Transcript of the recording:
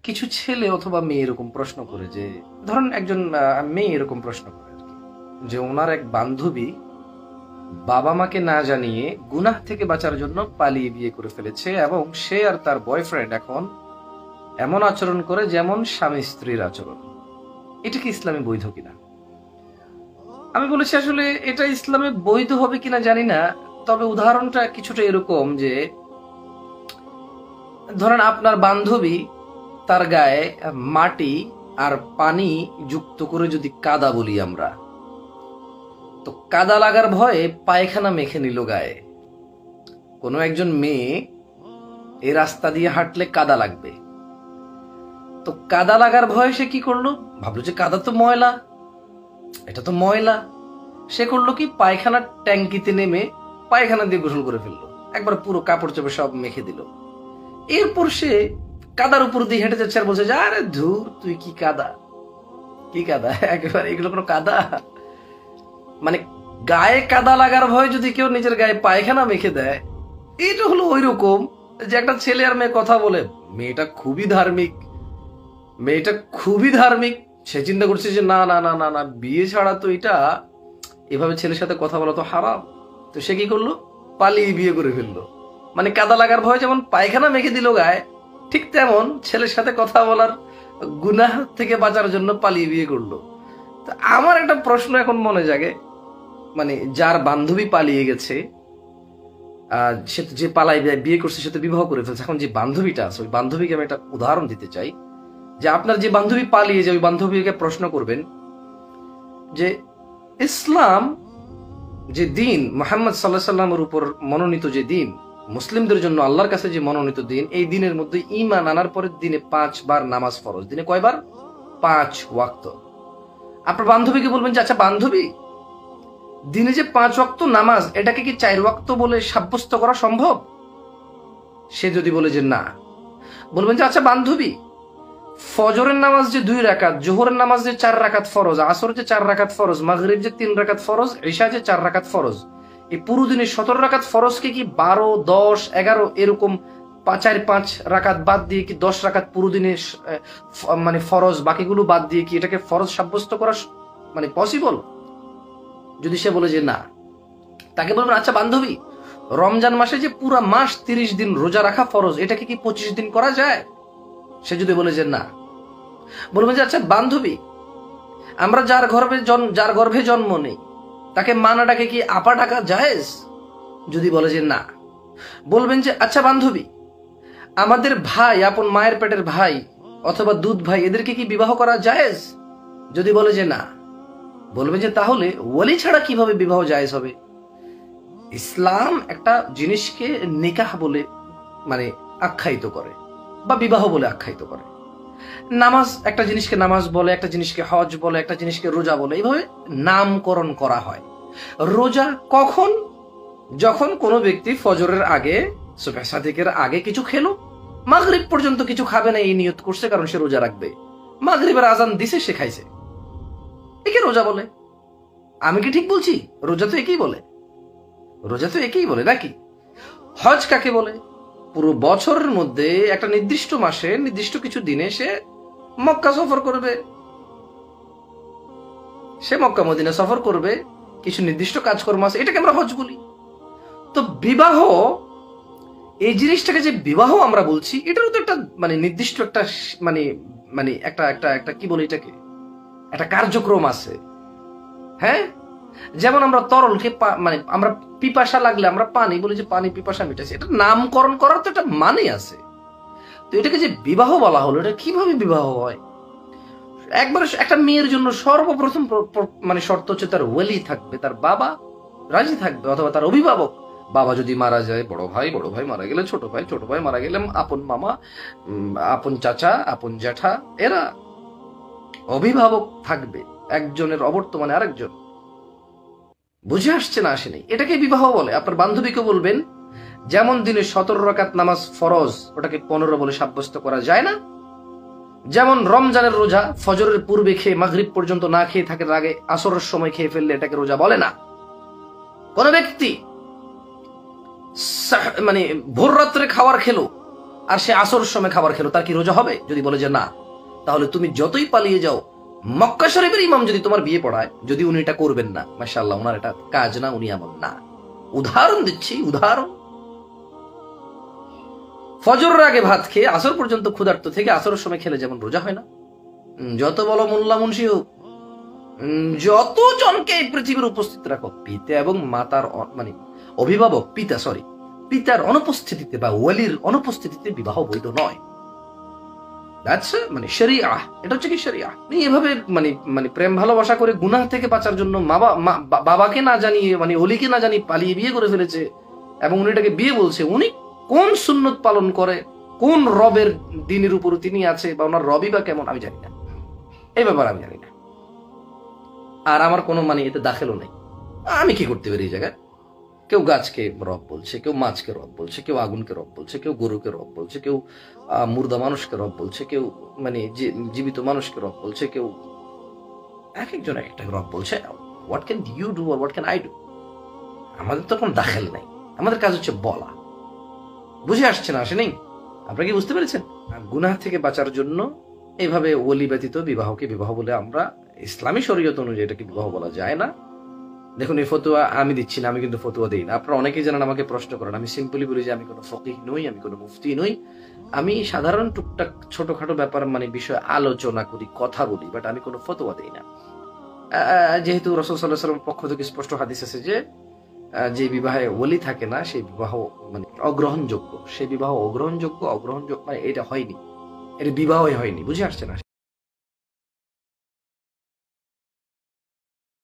কিছু ছেলে অথবা মেয়ে এরকম প্রশ্ন করে যে, ধরেন একজন মেয়ে এরকম প্রশ্ন করে আর কি, যে ওনার এক বান্ধবী বাবা মাকে না জানিয়ে গুনাহ থেকে বাঁচার জন্য পালিয়ে বিয়ে করে ফেলেছে এবং সে আর তার বয়ফ্রেন্ড এখন এমন আচরণ করে যেমন স্বামী স্ত্রীর আচরণ। এটা কি ইসলামে বৈধ কিনা? আমি বলেছি আসলে এটা ইসলামে বৈধ হবে কিনা জানি না, তবে উদাহরণটা কিছুটা এরকম যে, ধরেন আপনার বান্ধবী তার গায়ে মাটি আর পানি যুক্ত করে যদি কাদা বলি আমরা, তো কাদা লাগার ভয়ে পায়খানা মেখে নিল গায়ে। কোনো একজন মেয়ে এই রাস্তা দিয়ে হাঁটলে কাদা লাগবে, তো কাদা লাগার ভয়ে সে কি করলো, ভাবলো যে কাদা তো ময়লা, এটা তো ময়লা, সে করলো কি পায়খানার ট্যাঙ্কিতে নেমে পায়খানা দিয়ে গোসল করে ফেললো, একবার পুরো কাপড় চোপড় সব মেখে দিল। এরপর সে কাদার উপর দিয়ে হেঁটে যাচ্ছে আর বলছে যে আরে ধুর তুই কি কাদা, কি কাদা, একেবারে এগুলো কোনো কাদা? মানে গায়ে কাদা লাগার ভয় যদি কেউ নিজের গায়ে পায়খানা মেখে দেয়, এটা হলো ওই রকম যে একটা ছেলে আর মেয়ে কথা বলে, মেয়েটা খুবই ধার্মিক, মেয়েটা খুবই ধার্মিক, সে চিন্তা করছে যে না না না না না বিয়ে ছাড়া তো এটা এভাবে ছেলের সাথে কথা বলা তো হারাম, তো সে কি করলো, পালিয়ে বিয়ে করে ফেললো। মানে কাদা লাগার ভয় যেমন পায়খানা মেখে দিল গায়ে, ঠিক তেমন ছেলের সাথে কথা বলার গুনাহ থেকে বাঁচার জন্য পালিয়ে বিয়ে করলো। তো আমার একটা প্রশ্ন এখন মনে জাগে, মানে যার বান্ধবী পালিয়ে গেছে, সে যে পালাই বিয়ে করছে সে তো বিবাহ করে ফেলছে, এখন যে বান্ধবীটা আছে ওই বান্ধবীকে আমি একটা উদাহরণ দিতে চাই যে আপনার যে বান্ধবী পালিয়ে যায় ওই বান্ধবীকে প্রশ্ন করবেন যে ইসলাম যে দিন, মুহাম্মদ সাল্লাল্লাহু আলাইহি সাল্লামের উপর মনোনীত যে দিন, মুসলিমদের জন্য আল্লাহর কাছে যে মনোনীত দিন, এই দিনের মধ্যে ঈমান আনার পরের দিনে 5 বার নামাজ ফরজ। দিনে কয়বার? 5 ওয়াক্ত। আপনার বান্ধবীকে বলবেন যে আচ্ছা বান্ধবী, দিনে যে 5 ওয়াক্ত নামাজ এটাকে কি 4 ওয়াক্ত বলে সাব্যস্ত করা সম্ভব? সে যদি বলে যে না, বলবেন যে আচ্ছা বান্ধবী, ফজরের নামাজ যে 2 রাকাত, জোহরের নামাজ যে 4 রাকাত ফরজ, আসর যে 4 রাকাত ফরজ, মাগরিব যে 3 রাকাত ফরজ, ইশা যে 4 রাকাত ফরজ, এই পুরো দিনে 17 রাকাত ফরজকে কি 12, 10, 11 এরকম 5 রাকাত বাদ দিয়ে কি 10 রাকাত পুরো দিনে মানে ফরজ, বাকিগুলো বাদ দিয়ে কি এটাকে ফরজ সাব্যস্ত করা মানে পসিবল? যদি সে বলে যে না, তাকে বলবেন আচ্ছা বান্ধবী, রমজান মাসে যে পুরা মাস 30 দিন রোজা রাখা ফরজ, এটাকে কি 25 দিন করা যায়? সে যদি বলে যে না, বলবেন যে আচ্ছা বান্ধবী, আমরা যার গর্ভে জন্ম নেই তাকে মা না ডাকে কি আপা ডাকা জায়েজ? যদি বলে যে না, বলবেন যে আচ্ছা বান্ধবী, আমাদের ভাই, আপন মায়ের পেটের ভাই অথবা দুধ ভাই, এদেরকে কি বিবাহ করা জায়েজ? যদি বলে যে না, বলবেন যে তাহলে ওয়ালি ছাড়া কিভাবে বিবাহ জায়েজ হবে? ইসলাম একটা জিনিসকে নিকাহ বলে মানে আখ্যায়িত করে বা বিবাহ বলে আখ্যায়িত করে। নামাজ একটা জিনিসকে নামাজ বলে, একটা জিনিসকে হজ বলে, একটা জিনিসকে রোজা বলে, এইভাবে নামকরণ করা হয়। রোজা কখন? যখন কোনো ব্যক্তি ফজরের আগে, সুবহ সাদিকের আগে কিছু খেলো, মাগরিব পর্যন্ত কিছু খাবে না এই নিয়ত করছে, কারণ সে রোজা রাখবে। মাগরিবের আজান দিছে, সে খাইছে, একে রোজা বলে। আমি কি ঠিক বলছি? রোজা তো একই বলে, রোজা তো একই বলে নাকি? হজ কাকে বলে? পুরো বছরের মধ্যে একটা নির্দিষ্ট মাসে নির্দিষ্ট কিছু দিনে সে মক্কা সফর করবে, সে মক্কা মদিনা সফর করবে, কিছু নির্দিষ্ট কাজকর্ম আছে, এটাকে আমরা হজ বলি। তো বিবাহ, এই জিনিসটাকে যে বিবাহ আমরা বলছি, এটারও তো একটা মানে নির্দিষ্ট একটা মানে মানে একটা একটা একটা কি বলি এটাকে, একটা কার্যক্রম আছে। হ্যাঁ, যেমন আমরা তরলকে মানে আমরা পিপাসা লাগলে আমরা পানি বলি যে পানি পিপাসা মিটাছে, এটা নামকরণ করার তো একটা মানে আছে। তো এটাকে যে বিবাহ বলা হলো, এটা কিভাবে বিবাহ হয়? একবার একটা মেয়ের জন্য সর্বপ্রথম মানে শর্ত হচ্ছে তার ওয়ালি থাকবে, তার বাবা রাজি থাকবে অথবা তার অভিভাবক। বাবা যদি মারা যায় বড় ভাই মারা গেলে ছোট ভাই মারা গেলে আপন মামা, আপন চাচা, আপন জ্যাঠা, এরা অভিভাবক থাকবে, একজনের অবর্তমানে আরেকজন। বুঝে আসছে না আসেনি? এটাকে বিবাহ বলে। আপনার বান্ধবীকে বলবেন যেমন দিনে 17 রাকাত নামাজ ফরজ, ওটাকে 15 বলে সাব্যস্ত করা যায় না। যেমন রমজানের রোজা ফজরের পূর্বে খেয়ে মাগরিব পর্যন্ত না খেয়ে থাকার আগে আসরের সময় খেয়ে ফেললে এটাকে রোজা বলে না। কোন ব্যক্তি মানে ভোর রাত্রে খাবার খেলো আর সে আসরের সময় খাবার খেলো, তার কি রোজা হবে? যদি বলে যে না, তাহলে তুমি যতই পালিয়ে যাও, মক্কা শরীফের ইমাম যদি তোমার বিয়ে পড়ায়, যদি উনি এটা করবেন না, মাশাআল্লাহ, ওনার এটা কাজ না, উনি এমন না। উদাহরণ দিচ্ছি, উদাহরণ। ফজরের আগে ভাত খেয়ে আসর পর্যন্ত ক্ষুধার্ত থেকে আসরের সময় খেলে যেমন রোজা হয় না, যত বলো মোল্লা মুন্সি হোক, যত জনকে এই পৃথিবীর উপস্থিত রাখো, পিতা এবং মাতার মানে অভিভাবক পিতার অনুপস্থিতিতে বা ওয়ালির অনুপস্থিতিতে বিবাহ বৈধ নয়। মানে শরিয়া, এটা হচ্ছে কি শরিয়া। এভাবে মানে প্রেম ভালোবাসা করে গুনাহ থেকে বাঁচার জন্য বাবাকে না জানিয়ে, মানে অলিকে না জানিয়ে পালিয়ে বিয়ে করে ফেলেছে, এবং উনি এটাকে বিয়ে বলছে। উনি কোন সুন্নত পালন করে, কোন রবের দিনের উপর তিনি আছে, বা ওনার রবি বা কেমন, আমি জানি না, এই ব্যাপার আমি জানি না। আর আমার কোনো মানে এতে দাখেলও নেই। আমি কি করতে পারি এই জায়গায়? কেউ গাছকে রব বলছে, কেউ মাছকে রব বলছে, কেউ আগুনকে রব বলছে, কেউ গরুকে রব বলছে, কেউ মুর্দা মানুষকে রব বলছে, কেউ মানে জীবিত মানুষকে রব বলছে, কেউ এক একজন এক একটা রব বলছে। হোয়াট ক্যান ইউ ডু আর হোয়াট ক্যান আই ডু? আমাদের তো কোনো দাখেল নাই, আমাদের কাজ হচ্ছে বলা। বুঝে আসছে না? আসে নেই? আপনারা কি বুঝতে পেরেছেন? গুনাহ থেকে বাঁচার জন্য এইভাবে ওলি ব্যতীত বিবাহকে বিবাহ বলে আমরা ইসলামী শরীয়ত অনুযায়ী এটাকে বিবাহ বলা যায় না। দেখুন, এই ফতোয়া আমি দিচ্ছি না, আমি কিন্তু ফতোয়া দিই না। আপনারা অনেকেই জানেন, আমাকে প্রশ্ন করেন। আমি সিম্পলি বলি যে আমি কোনো ফকিহ নই, আমি কোনো মুফতি নই। আমি সাধারণ টুকটাক ছোটখাটো ব্যাপার মানে বিষয়ে আলোচনা করি, কথা বলি, বাট আমি কোনো ফতোয়া দিই না। যেহেতু রাসূল সাল্লাল্লাহু আলাইহি ওয়াসাল্লামের পক্ষ থেকে স্পষ্ট হাদিস আছে যে বিবাহে ওলি থাকে না সেই বিবাহ মানে অগ্রহণযোগ্য, সেই বিবাহ অগ্রহণযোগ্য মানে এটা হয়নি, এটা বিবাহই হয়নি। বুঝে আসছে না?